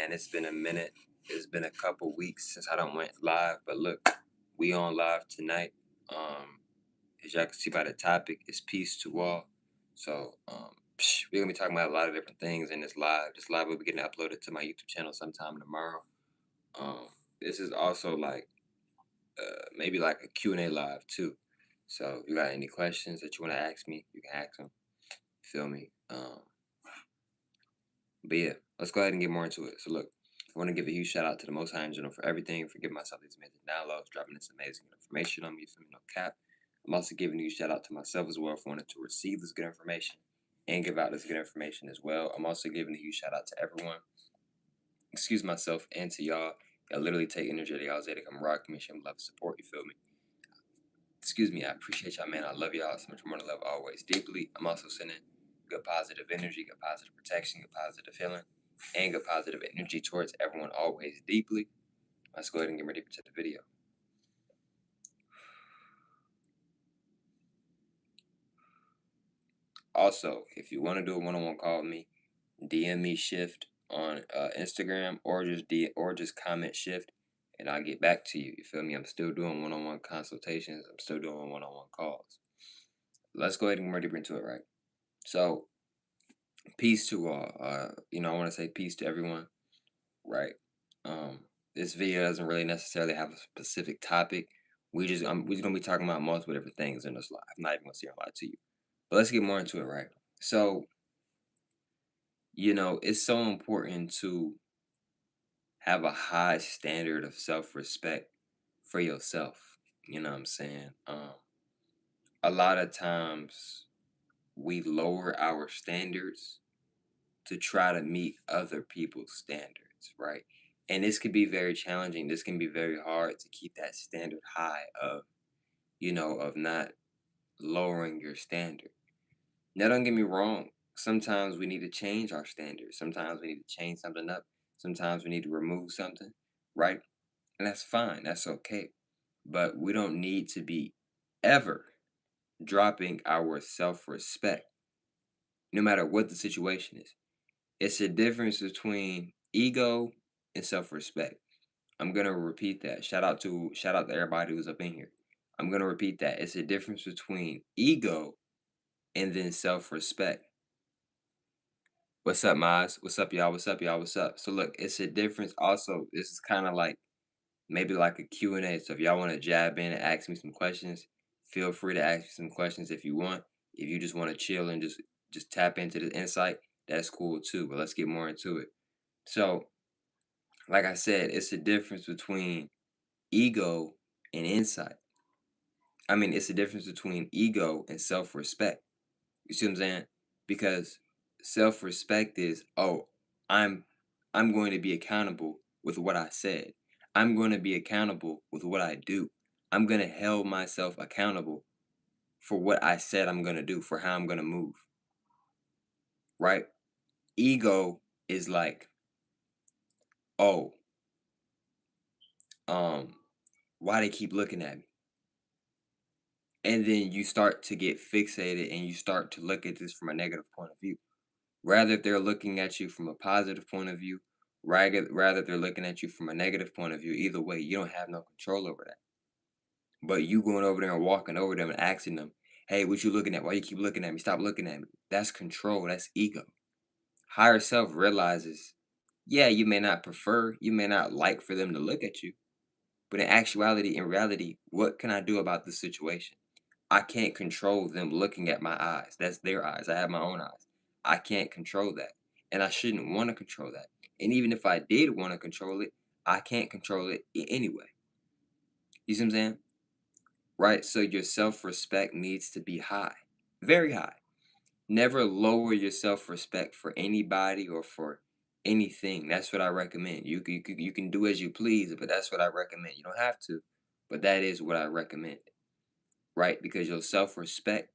man, it's been a minute. It's been a couple weeks since I don't went live, but look, we on live tonight. Um, as y'all can see by the topic, it's peace to all. We're gonna be talking about a lot of different things in this live. This live will be getting uploaded to my YouTube channel sometime tomorrow. Um, this is also like maybe like a Q&A live too. So if you got any questions that you want to ask me, you can ask them. Feel me? But yeah, let's go ahead and get more into it. So look, I want to give a huge shout out to the Most High in general for everything, for giving myself these amazing downloads, dropping this amazing information on me, for no cap. I'm also giving you a shout out to myself as well for wanting to receive this good information and give out this good information as well. I'm also giving a huge shout out to everyone, excuse myself, and to y'all. Y'all literally take energy that y'all say to come rock me, show me love and support, you feel me? Excuse me, I appreciate y'all, man. I love y'all so much more than love always deeply. I'm also sending good positive energy, good positive protection, good positive feeling, and good positive energy towards everyone always deeply. Let's go ahead and get ready to the video. Also, if you want to do a one-on-one call with me, DM me Shift on Instagram, or just comment Shift, and I'll get back to you. You feel me? I'm still doing one-on-one consultations. I'm still doing one-on-one calls. Let's go ahead and get ready into it, right? So, peace to all. I want to say peace to everyone, right? Um, this video doesn't really necessarily have a specific topic. We're just gonna be talking about multiple different things in this live. I'm not even gonna say a lot to you, but let's get more into it, right? So, it's so important to have a high standard of self-respect for yourself. You know what I'm saying? A lot of times we lower our standards to try to meet other people's standards, right? And this could be very challenging. This can be very hard to keep that standard high of not lowering your standard. Now, don't get me wrong. Sometimes we need to change our standards. Sometimes we need to change something up. Sometimes we need to remove something, right? And that's fine. That's okay. But we don't need to be ever dropping our self respect, no matter what the situation is. It's a difference between ego and self-respect. I'm gonna repeat that. Shout out to everybody who's up in here. I'm gonna repeat that. It's a difference between ego and then self-respect. What's up, Maz? What's up, y'all? What's up, y'all? What's up? So look, it's a difference. Also, this is kind of like maybe like a Q&A. So if y'all want to jab in and ask me some questions, feel free to ask me some questions if you want. If you just want to chill and just tap into the insight, that's cool too. But let's get more into it. So, like I said, it's the difference between ego and insight. I mean, it's the difference between ego and self-respect. You see what I'm saying? Because self-respect is, oh, I'm I'm going to be accountable with what I said. I'm going to be accountable with what I do. I'm going to hold myself accountable for what I said I'm going to do, for how I'm going to move. Right? Ego is like, oh, why they keep looking at me? And then you start to get fixated and you start to look at this from a negative point of view. Rather, if they're looking at you from a positive point of view, rather if they're looking at you from a negative point of view, either way, you don't have no control over that. But you going over there and walking over them and asking them, hey, what you looking at? Why you keep looking at me? Stop looking at me. That's control. That's ego. Higher self realizes, yeah, you may not prefer, you may not like for them to look at you, but in reality, what can I do about the situation? I can't control them looking at my eyes. That's their eyes. I have my own eyes. I can't control that. And I shouldn't want to control that. And even if I did want to control it, I can't control it anyway. You see what I'm saying? Right? So your self respect needs to be high, very high. Never lower your self respect for anybody or for anything. That's what I recommend. You can do as you please, but that's what I recommend. You don't have to, but that is what I recommend. Right? Because your self respect,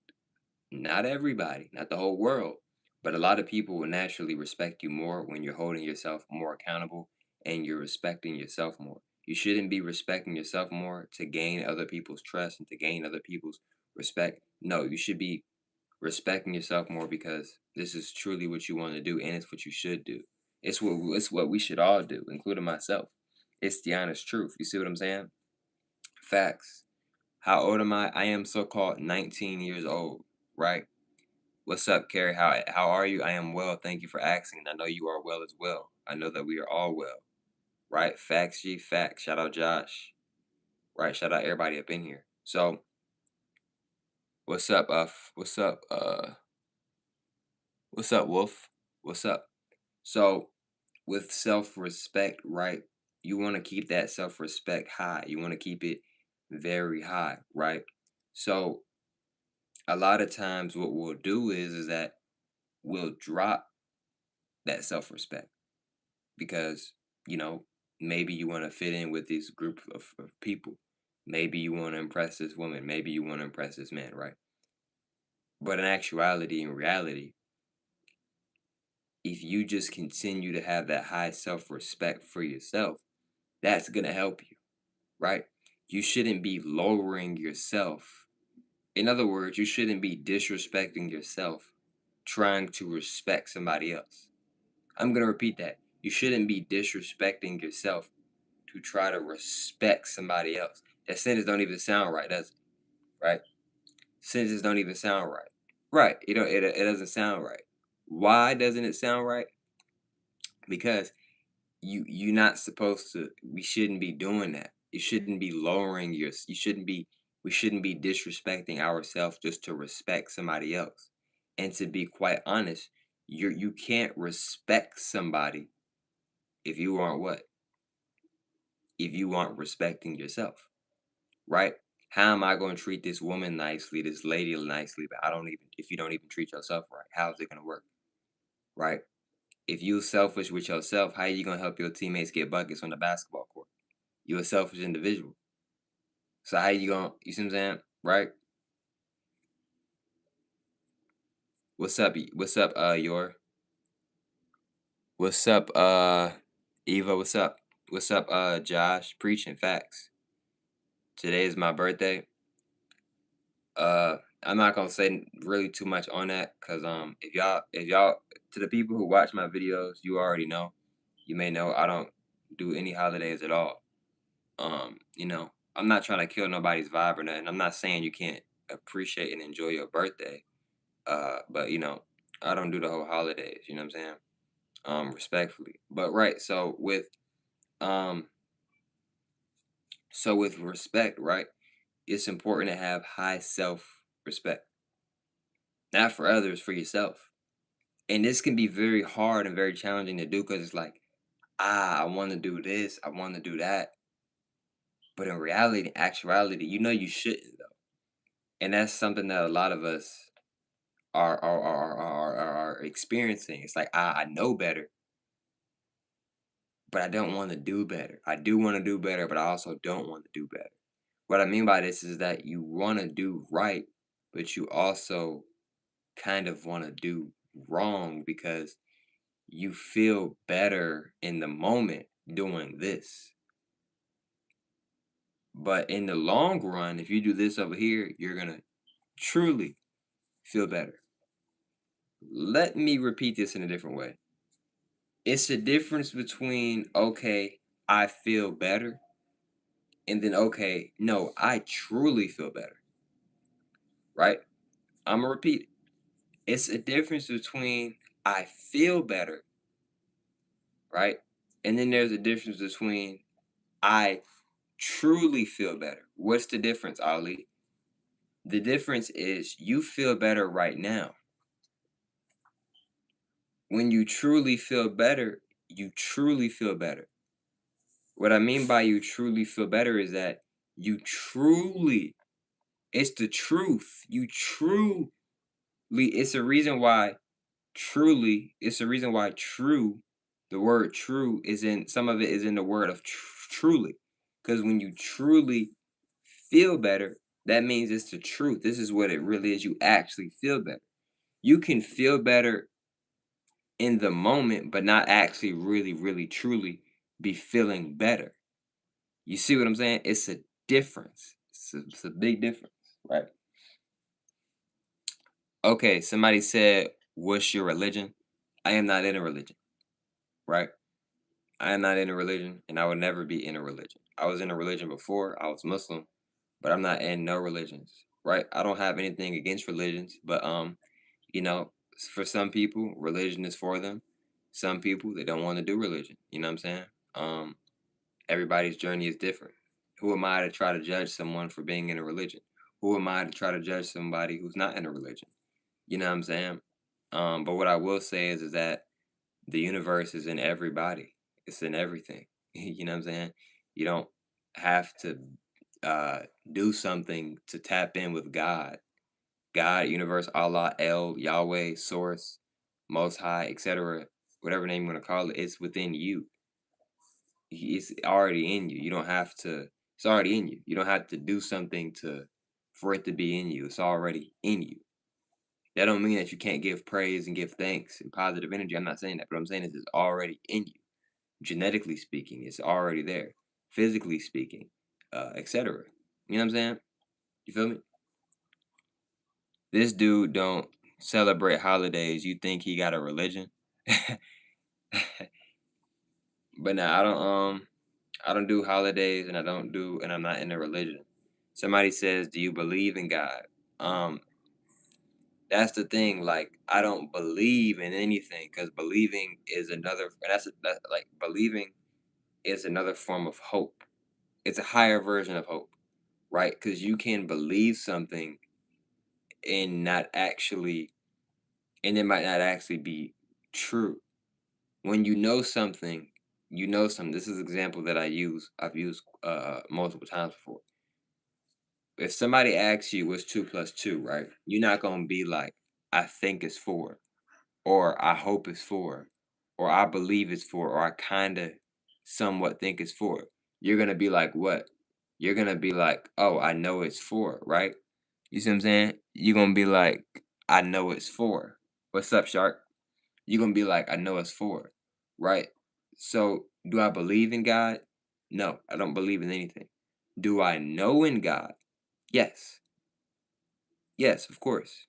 not everybody, not the whole world, but a lot of people will naturally respect you more when you're holding yourself more accountable and you're respecting yourself more. You shouldn't be respecting yourself more to gain other people's trust and to gain other people's respect. No, you should be respecting yourself more because this is truly what you want to do and it's what you should do. It's what we should all do, including myself. It's the honest truth. You see what I'm saying? Facts. How old am I? I am so-called 19 years old, right? What's up, Carrie? How are you? I am well. Thank you for asking. I know you are well as well. I know that we are all well, right? Facts, G, facts. Shout out Josh, right? Shout out everybody up in here. So, what's up? What's up, Wolf? What's up? So, with self-respect, right? You want to keep that self-respect high. You want to keep it very high, right? So, a lot of times, what we'll do is that we'll drop that self-respect because maybe you want to fit in with this group of people. Maybe you want to impress this woman. Maybe you want to impress this man, right? But in actuality, in reality, if you just continue to have that high self-respect for yourself, that's gonna help you, right? You shouldn't be lowering yourself. In other words, you shouldn't be disrespecting yourself trying to respect somebody else. I'm gonna repeat that. You shouldn't be disrespecting yourself to try to respect somebody else. That sentence don't even sound right, does it? Right? Sentences don't even sound right. Right. It doesn't sound right. Why doesn't it sound right? Because you're not supposed to we shouldn't be doing that. You shouldn't be lowering your you shouldn't be we shouldn't be disrespecting ourselves just to respect somebody else. And to be quite honest, you can't respect somebody if you aren't what? If you aren't respecting yourself, right? How am I going to treat this woman nicely, this lady nicely, but I don't even if you don't even treat yourself right? How is it going to work, right? If you selfish with yourself, how are you going to help your teammates get buckets on the basketball court? You're a selfish individual. So how you going, you see what I'm saying? Right? What's up? What's up, your? What's up, Eva? What's up? What's up, Josh? Preaching facts. Today is my birthday. I'm not gonna say really too much on that because if y'all to the people who watch my videos, you already know. You may know I don't do any holidays at all. I'm not trying to kill nobody's vibe or nothing. I'm not saying you can't appreciate and enjoy your birthday. But I don't do the whole holidays, you know what I'm saying? Respectfully. But right, um with respect, right? It's important to have high self-respect. Not for others, for yourself. And this can be very hard and very challenging to do because it's like, I want to do this, I want to do that. But in reality, actuality, you shouldn't though. And that's something that a lot of us are experiencing. It's like I know better, but I don't want to do better. I do want to do better, but I also don't want to do better. What I mean by this is that you want to do right, but you also kind of want to do wrong because you feel better in the moment doing this. But in the long run, if you do this over here, you're going to truly feel better. Let me repeat this in a different way. It's the difference between, okay, I feel better, and then, okay, no, I truly feel better, right? I'm going to repeat it. It's a difference between I feel better, right? And then there's a difference between I truly feel better. What's the difference, Ali? The difference is you feel better right now. When you truly feel better, you truly feel better. What I mean by you truly feel better is that you truly, it's the truth. It's a reason why it's a reason why true, the word true is in, some of it is in the word of truly. Because when you truly feel better, that means it's the truth. This is what it really is. You actually feel better. You can feel better in the moment, but not actually really, really, truly be feeling better. You see what I'm saying? It's a difference. It's a big difference, right? Okay, somebody said, "What's your religion?" I am not in a religion. right? I am not in a religion, and I would never be in a religion. I was in a religion before, I was Muslim, but I'm not in no religions, right? I don't have anything against religions, but you know, for some people, religion is for them. Some people they don't want to do religion. You know what I'm saying? Um, Everybody's journey is different. Who am I to try to judge someone for being in a religion? Who am I to try to judge somebody who's not in a religion? You know what I'm saying? But what I will say is that the universe is in everybody. It's in everything. You know what I'm saying? You don't have to uh, do something to tap in with God. God, universe, Allah, El, Yahweh, Source, Most High, etc. Whatever name you want to call it, it's within you. It's already in you. You don't have to. It's already in you. You don't have to do something to for it to be in you. It's already in you. That don't mean that you can't give praise and give thanks and positive energy. I'm not saying that, but what I'm saying is it's already in you. Genetically speaking, it's already there. Physically speaking, etc. You know what I'm saying? You feel me? This dude don't celebrate holidays. You think he got a religion? But now I don't do holidays and I'm not in a religion. Somebody says, "Do you believe in God?" Um that's the thing, like I don't believe in anything cuz believing is another like believing is another form of hope. It's a higher version of hope, right? Cuz you can believe something and not actually and it might not actually be true. When you know something. This is an example that I've used multiple times before. If somebody asks you what's 2 plus 2, right? You're not gonna be like, I think it's 4, or I hope it's 4, or I believe it's 4, or I kinda somewhat think it's 4. You're gonna be like, what? You're gonna be like, oh, I know it's 4, right? You see what I'm saying? You're gonna be like, I know it's 4. What's up, Shark? You're gonna be like, I know it's 4, right? So, do I believe in God? No, I don't believe in anything. Do I know in God? Yes. Yes, of course.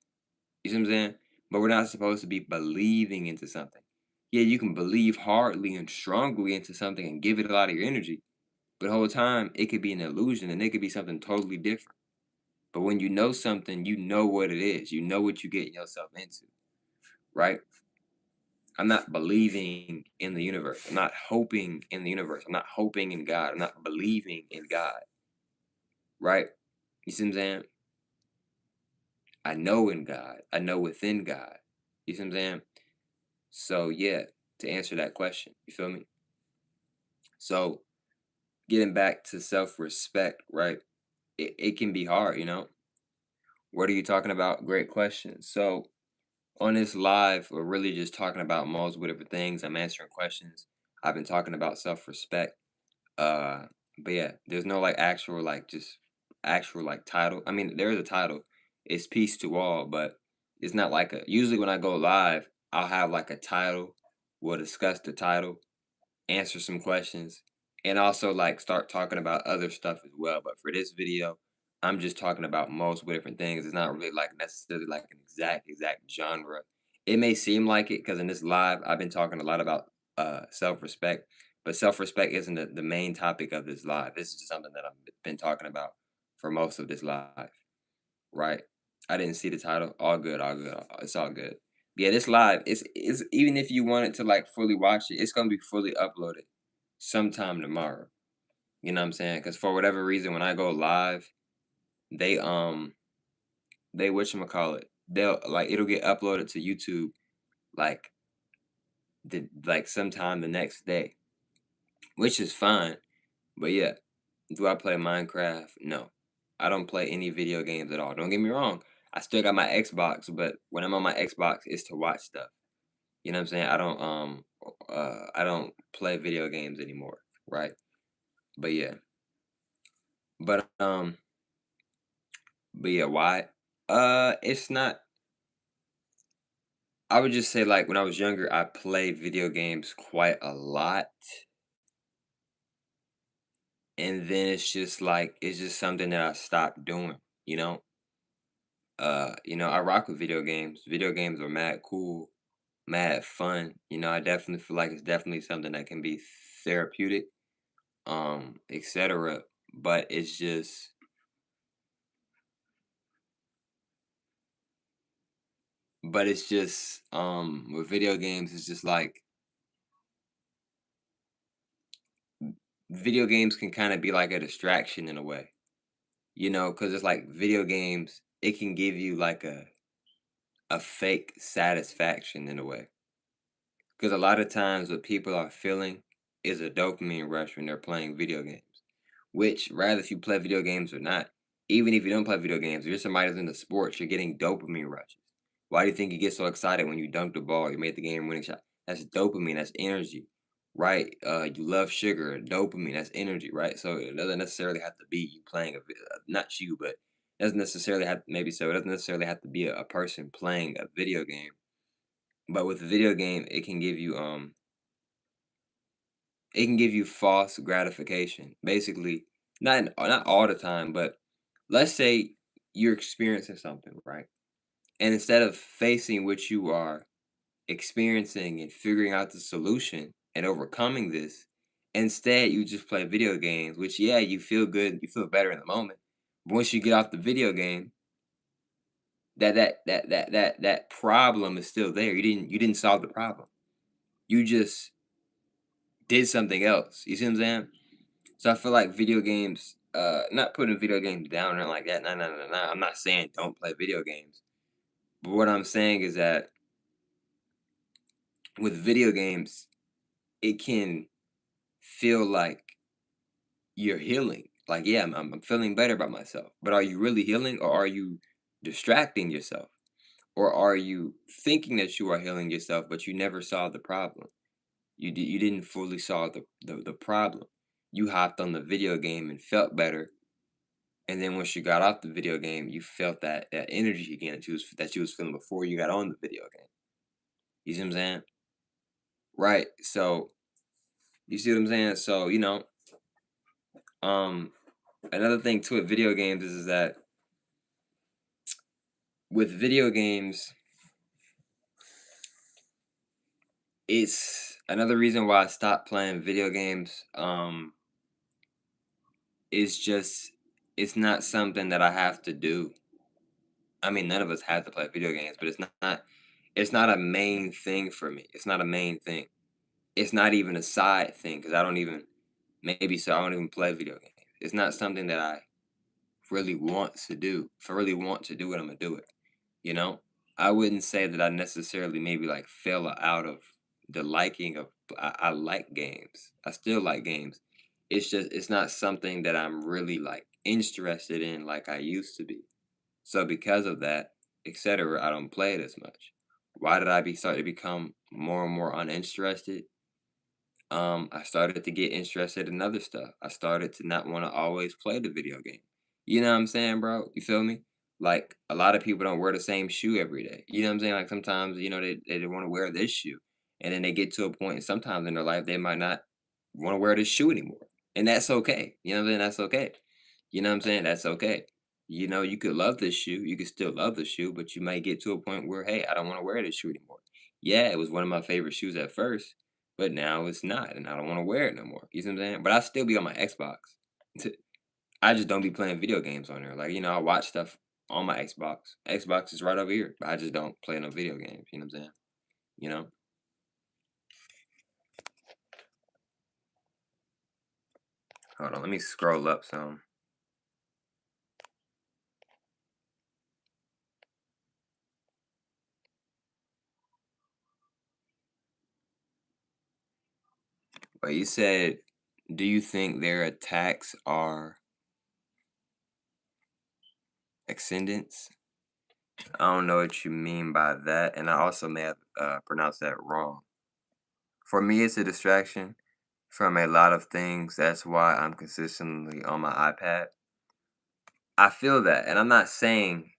You see what I'm saying? But we're not supposed to be believing into something. Yeah, you can believe hardly and strongly into something and give it a lot of your energy, but the whole time it could be an illusion and it could be something totally different. But when you know something, you know what it is. You know what you're getting yourself into, right? I'm not believing in the universe. I'm not hoping in the universe. I'm not hoping in God. I'm not believing in God, right? You see what I'm saying? I know in God. I know within God. You see what I'm saying? So yeah, to answer that question, you feel me? So getting back to self-respect, right? It can be hard, you know. What are you talking about? Great question. So on this live, we're really just talking about multiple different things. I'm answering questions. I've been talking about self-respect. Uh, but yeah, there's no like actual like just actual like title. I mean, there is a title. It's peace to all, but it's not like a. Usually when I go live, I'll have like a title. We'll discuss the title, answer some questions, and also like start talking about other stuff as well. But for this video, I'm just talking about multiple different things. It's not really like necessarily like an exact genre. It may seem like it because in this live, I've been talking a lot about self-respect, but self-respect isn't the main topic of this live. This is just something that I've been talking about for most of this live, right? I didn't see the title. All good, all good. It's all good. Yeah, this live is even if you wanted to like fully watch it, it's gonna be fully uploaded sometime tomorrow. You know what I'm saying? Because for whatever reason, when I go live, they they whatchamacallit, they'll like it'll get uploaded to YouTube like like sometime the next day, which is fine. But yeah, do I play Minecraft? No. I don't play any video games at all. Don't get me wrong. I still got my Xbox, but when I'm on my Xbox, it's to watch stuff. You know what I'm saying? I don't play video games anymore, right? But yeah. But why? It's not I would just say like when I was younger, I played video games quite a lot. And then it's just like it's just something that I stopped doing, you know? I rock with video games. Video games are mad cool. mad fun. I definitely feel like it's definitely something that can be therapeutic, etc. But it's just with video games, it's just like video games can kind of be like a distraction in a way, because it's like video games, it can give you like a fake satisfaction in a way. Because a lot of times what people are feeling is a dopamine rush when they're playing video games. Which, rather if you play video games or not, even if you don't play video games, if you're somebody who's into sports, you're getting dopamine rushes. Why do you think you get so excited when you dunk the ball, you made the game winning shot? That's dopamine, that's energy, right? You love sugar, dopamine, that's energy, right? So it doesn't necessarily have to be you playing not you, but it doesn't necessarily have, maybe so, it doesn't necessarily have to be a person playing a video game. But with a video game, it can give you false gratification. Basically, not all the time, but let's say you're experiencing something, right? And instead of facing what you are experiencing and figuring out the solution and overcoming this, instead you just play video games, which yeah, you feel good, you feel better in the moment. But once you get off the video game, that problem is still there. You didn't solve the problem. You just did something else. You see what I'm saying? So I feel like video games, not putting video games down or like that. No, no, no, no. I'm not saying don't play video games. But what I'm saying is that with video games, it can feel like you're healing. Like, yeah, I'm feeling better about myself. But are you really healing, or are you distracting yourself? Or are you thinking that you are healing yourself, but you never solved the problem? You didn't fully solve the problem. You hopped on the video game and felt better. And then once you got off the video game, you felt that energy again that you was feeling before you got on the video game. You see what I'm saying? Right. So you see what I'm saying? So, um another thing to it, video games is that with video games, it's another reason why I stopped playing video games. Is just it's not something that I have to do. I mean, none of us have to play video games, but it's not a main thing for me. It's not a main thing. It's not even a side thing because I don't even maybe so I don't even play video games. It's not something that I really want to do. If I really want to do it, I'm gonna do it. You know, I wouldn't say that I necessarily maybe like fell out of the liking of. I like games. I still like games. It's just it's not something that I'm really like interested in like I used to be. So because of that, etc., I don't play it as much. Why did I be start to become more and more uninterested? I started to get interested in other stuff. I started to not want to always play the video game. You know what I'm saying, bro? You feel me? Like a lot of people don't wear the same shoe every day. You know what I'm saying? Like sometimes, they want to wear this shoe. And then they get to a point, and sometimes in their life, they might not want to wear this shoe anymore. And that's okay. You know what I'm saying? That's okay. You know what I'm saying? That's okay. You could love this shoe. You could still love the shoe, but you might get to a point where, hey, I don't want to wear this shoe anymore. Yeah, it was one of my favorite shoes at first, but now it's not, and I don't want to wear it no more. You see what I'm saying? But I still be on my Xbox. I just don't be playing video games on there. Like, I watch stuff on my Xbox. Xbox is right over here, but I just don't play no video games. You know what I'm saying? You know? Hold on, let me scroll up some. But you said, do you think their attacks are ascendants? I don't know what you mean by that, and I also may have pronounced that wrong. For me, it's a distraction from a lot of things. That's why I'm consistently on my iPad. I feel that, and I'm not saying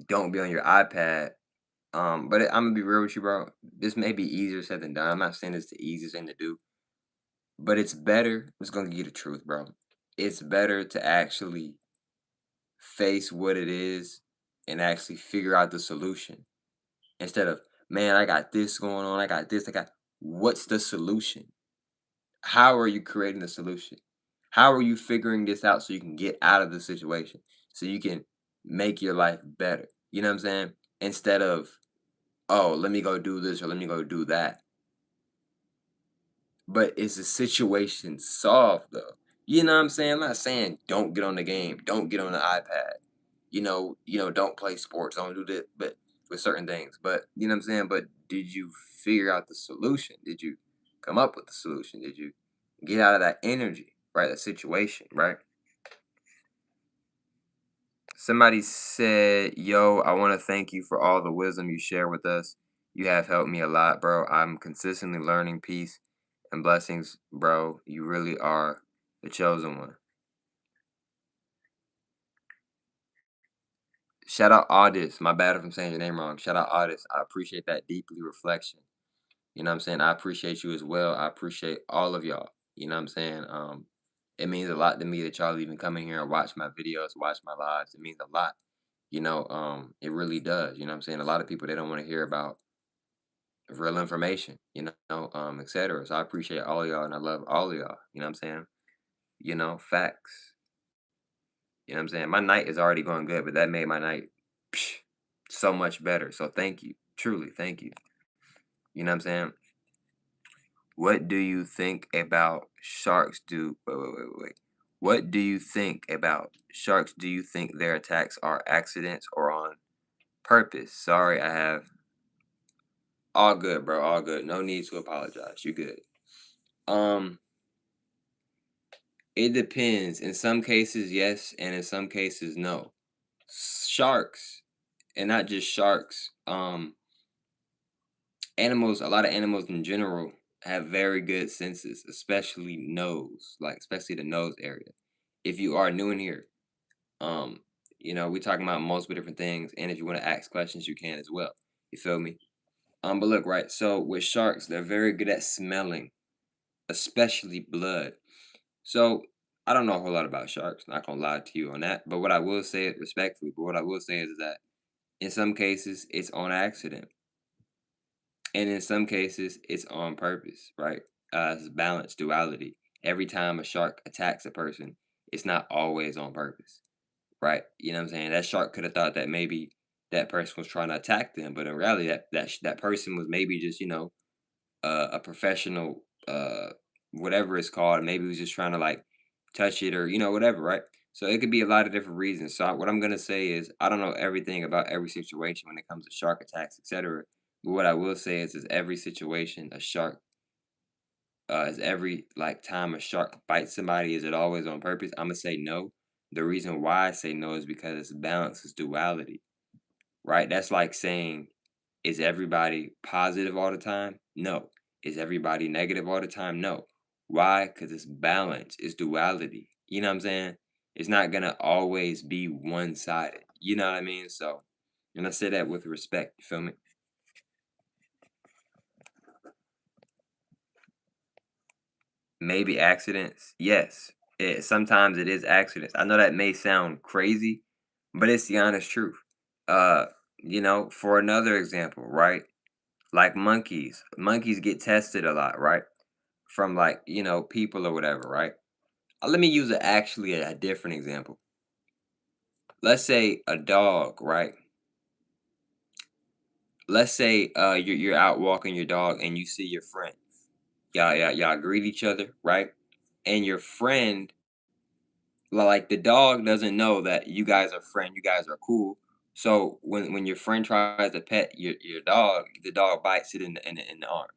don't be on your iPad. But I'm gonna be real with you, bro. This may be easier said than done. I'm not saying it's the easiest thing to do, but it's better. I'm just gonna give you the truth, bro. It's better to actually face what it is and actually figure out the solution instead of man, I got this going on, I got this, I got what's the solution? How are you creating the solution? How are you figuring this out so you can get out of the situation? So you can make your life better. You know what I'm saying? Instead of, oh, let me go do this or let me go do that. But is the situation solved though? You know what I'm saying? I'm not saying don't get on the game, don't get on the iPad. Don't play sports, don't do this, but with certain things. But you know what I'm saying? But did you figure out the solution? Did you come up with the solution? Did you get out of that energy, right? That situation, right? Somebody said, "Yo, I want to thank you for all the wisdom you share with us. You have helped me a lot, bro. I'm consistently learning peace and blessings, bro. You really are the chosen one." Shout out Audis. My bad if I'm saying your name wrong. Shout out Audis. I appreciate that deeply reflection. You know what I'm saying? I appreciate you as well. I appreciate all of y'all. You know what I'm saying? It means a lot to me that y'all even come in here and watch my videos, watch my lives. It means a lot. It really does. You know what I'm saying? A lot of people they don't want to hear about real information, etc. So I appreciate all of y'all and I love all of y'all. You know what I'm saying? Facts. You know what I'm saying? My night is already going good, but that made my night psh, so much better. So thank you. Truly, thank you. You know what I'm saying? What do you think about sharks do wait. What do you think about sharks? Do you think their attacks are accidents or on purpose? Sorry, I have all good, bro. All good. No need to apologize. You good. Um, it depends. In some cases, yes, and in some cases, no. Sharks, and not just sharks. Animals. A lot of animals in general have very good senses, especially nose, like especially the nose area. If you are new in here, um, we talking about multiple different things, and if you want to ask questions, you can as well. You feel me? But look, right. So with sharks, they're very good at smelling, especially blood. So I don't know a whole lot about sharks. Not gonna lie to you on that. But what I will say, respectfully, but what I will say is that in some cases it's on accident, and in some cases it's on purpose. Right? It's balance, duality. Every time a shark attacks a person, it's not always on purpose. Right? You know what I'm saying? That shark could have thought that maybe that person was trying to attack them, but in reality, that person was maybe just a professional, whatever it's called. Maybe he was just trying to like touch it or whatever, right? So it could be a lot of different reasons. So what I'm gonna say is I don't know everything about every situation when it comes to shark attacks, etc. But what I will say is every situation a shark, is every like time a shark bites somebody, is it always on purpose? I'm gonna say no. The reason why I say no is because it's balance, it's duality, right? That's like saying, is everybody positive all the time? No. Is everybody negative all the time? No. Why? Because it's balance, it's duality. You know what I'm saying? It's not gonna always be one sided. You know what I mean? So, and I say that with respect. You feel me? Maybe accidents. Yes. Sometimes it is accidents. I know that may sound crazy, but it's the honest truth. Uh, for another example, right? Like monkeys. Monkeys get tested a lot, right? From like, people or whatever, right? Let me use actually a different example. Let's say a dog, right? Let's say you're out walking your dog and you see your friend. Y'all greet each other, right? And your friend, like the dog doesn't know that you guys are friends, you guys are cool. So when your friend tries to pet your dog, the dog bites it in the arm,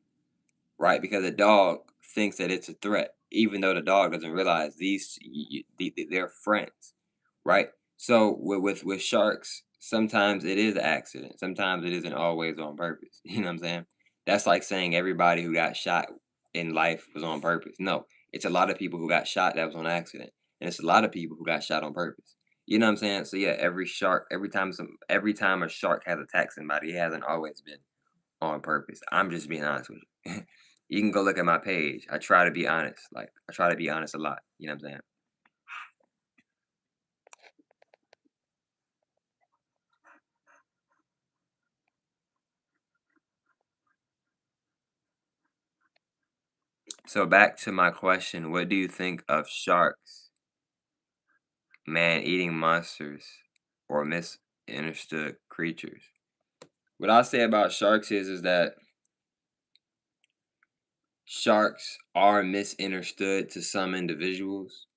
right? Because the dog thinks that it's a threat, even though the dog doesn't realize they're friends, right? So with sharks, sometimes it is an accident. Sometimes it isn't always on purpose. You know what I'm saying? That's like saying everybody who got shot in life was on purpose. No, it's a lot of people who got shot that was on accident, and it's a lot of people who got shot on purpose. You know what I'm saying? So yeah, every time a shark has attacked somebody, it hasn't always been on purpose. I'm just being honest with you. You can go look at my page. I try to be honest. Like I try to be honest a lot. You know what I'm saying? So back to my question, what do you think of sharks, man-eating monsters, or misunderstood creatures? What I'll say about sharks is that sharks are misunderstood to some individuals.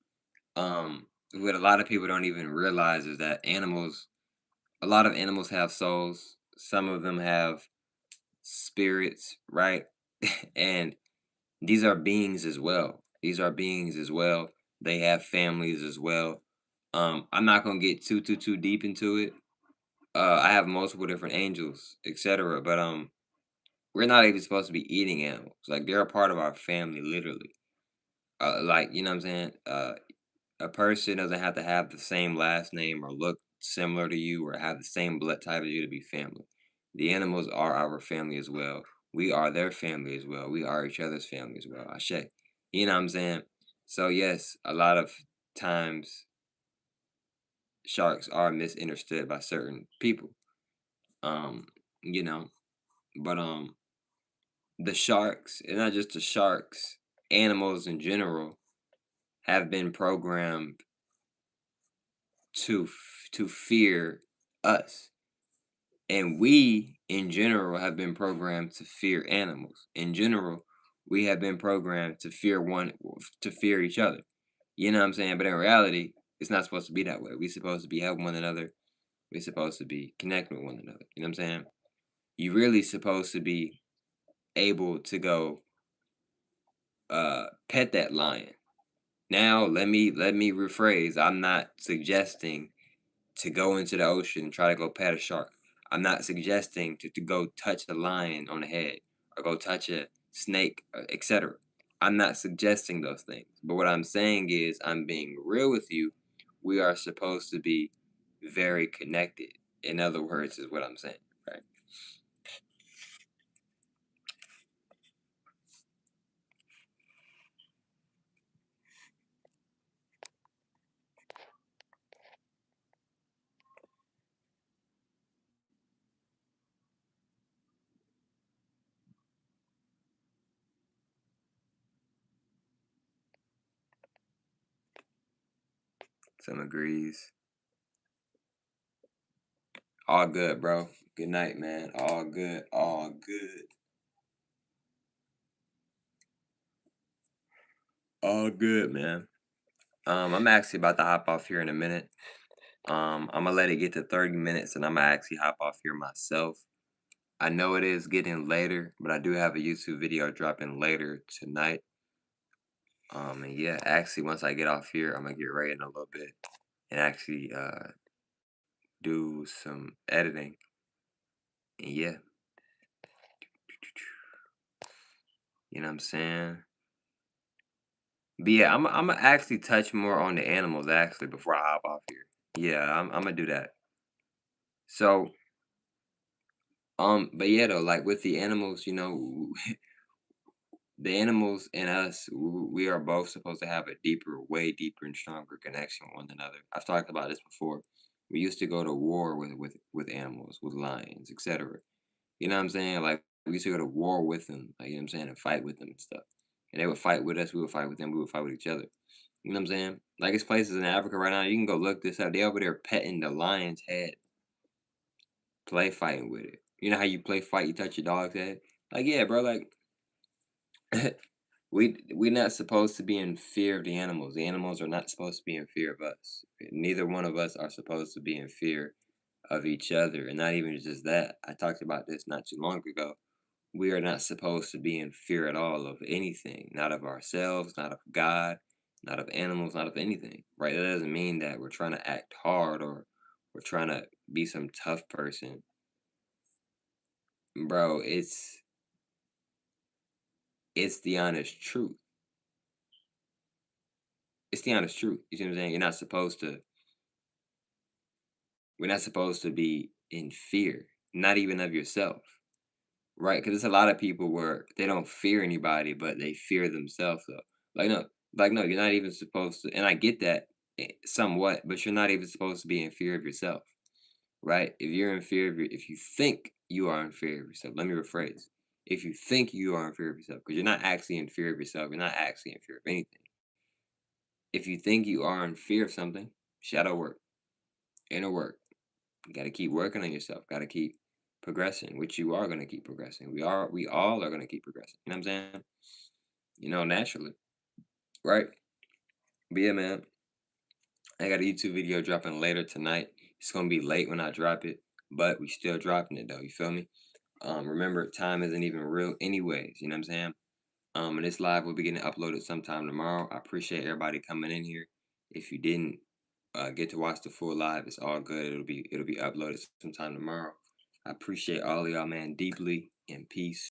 What a lot of people don't even realize is that a lot of animals have souls. Some of them have spirits, right? And these are beings as well. These are beings as well. They have families as well. I'm not gonna get too deep into it. I have multiple different angels, etc. But we're not even supposed to be eating animals. Like they're a part of our family, literally. Like you know what I'm saying? A person doesn't have to have the same last name or look similar to you or have the same blood type as you to be family. The animals are our family as well. We are their family as well. We are each other's family as well. Ashe. You know what I'm saying? So yes, a lot of times sharks are misunderstood by certain people. Um, you know, but the sharks, and not just the sharks, animals in general have been programmed to fear us. And we, in general, have been programmed to fear animals. In general, we have been programmed to fear each other. You know what I'm saying? But in reality, it's not supposed to be that way. We're supposed to be helping one another. We're supposed to be connecting with one another. You know what I'm saying? You really supposed to be able to go pet that lion. Now let me rephrase. I'm not suggesting to go into the ocean and try to go pet a shark. I'm not suggesting to go touch the lion on the head or go touch a snake, etc. I'm not suggesting those things. But what I'm saying is, I'm being real with you. We are supposed to be very connected. In other words, is what I'm saying, right? Some agrees. All good, bro. Good night, man. All good. All good. All good, man. I'm actually about to hop off here in a minute. I'm gonna let it get to 30 minutes and I'm gonna actually hop off here myself. I know it is getting later, but I do have a YouTube video dropping later tonight. And yeah, actually, once I get off here, I'm gonna get ready in a little bit and actually do some editing. And yeah, you know what I'm saying? But yeah, I'm gonna actually touch more on the animals actually before I hop off here. Yeah, I'm gonna do that. So, but yeah, though, like with the animals, the animals and us, we are both supposed to have a deeper, way deeper and stronger connection with one another. I've talked about this before. We used to go to war with animals, with lions, etc. You know what I'm saying? Like we used to go to war with them, like you know what I'm saying, and fight with them and stuff. And they would fight with us, we would fight with them, we would fight with each other. You know what I'm saying? Like it's places in Africa right now, you can go look this up. They over there petting the lion's head, play fighting with it. You know how you play fight, you touch your dog's head? Like, yeah, bro, like we're not supposed to be in fear of the animals. The animals are not supposed to be in fear of us. Neither one of us are supposed to be in fear of each other. And not even just that. I talked about this not too long ago. We are not supposed to be in fear at all of anything. Not of ourselves, not of God, not of animals, not of anything. Right? That doesn't mean that we're trying to act hard or we're trying to be some tough person. Bro, it's the honest truth. It's the honest truth. You see what I'm saying? We're not supposed to be in fear, not even of yourself, right? Because there's a lot of people where they don't fear anybody, but they fear themselves. Though, no, you're not even supposed to. And I get that somewhat, but you're not even supposed to be in fear of yourself, right? If you're in fear if you think you are in fear of yourself, let me rephrase. if you think you are in fear of yourself, because you're not actually in fear of yourself, you're not actually in fear of anything. If you think you are in fear of something, shadow work, inner work. You got to keep working on yourself. Got to keep progressing, which you are going to keep progressing. We all are going to keep progressing. You know what I'm saying? Naturally, right? But yeah, man, I got a YouTube video dropping later tonight. It's gonna be late when I drop it, but we still dropping it though. You feel me? Remember, time isn't even real, anyways. You know what I'm saying? And this live will be getting uploaded sometime tomorrow. I appreciate everybody coming in here. If you didn't get to watch the full live, it's all good. It'll be uploaded sometime tomorrow. I appreciate all of y'all, man, deeply, and peace.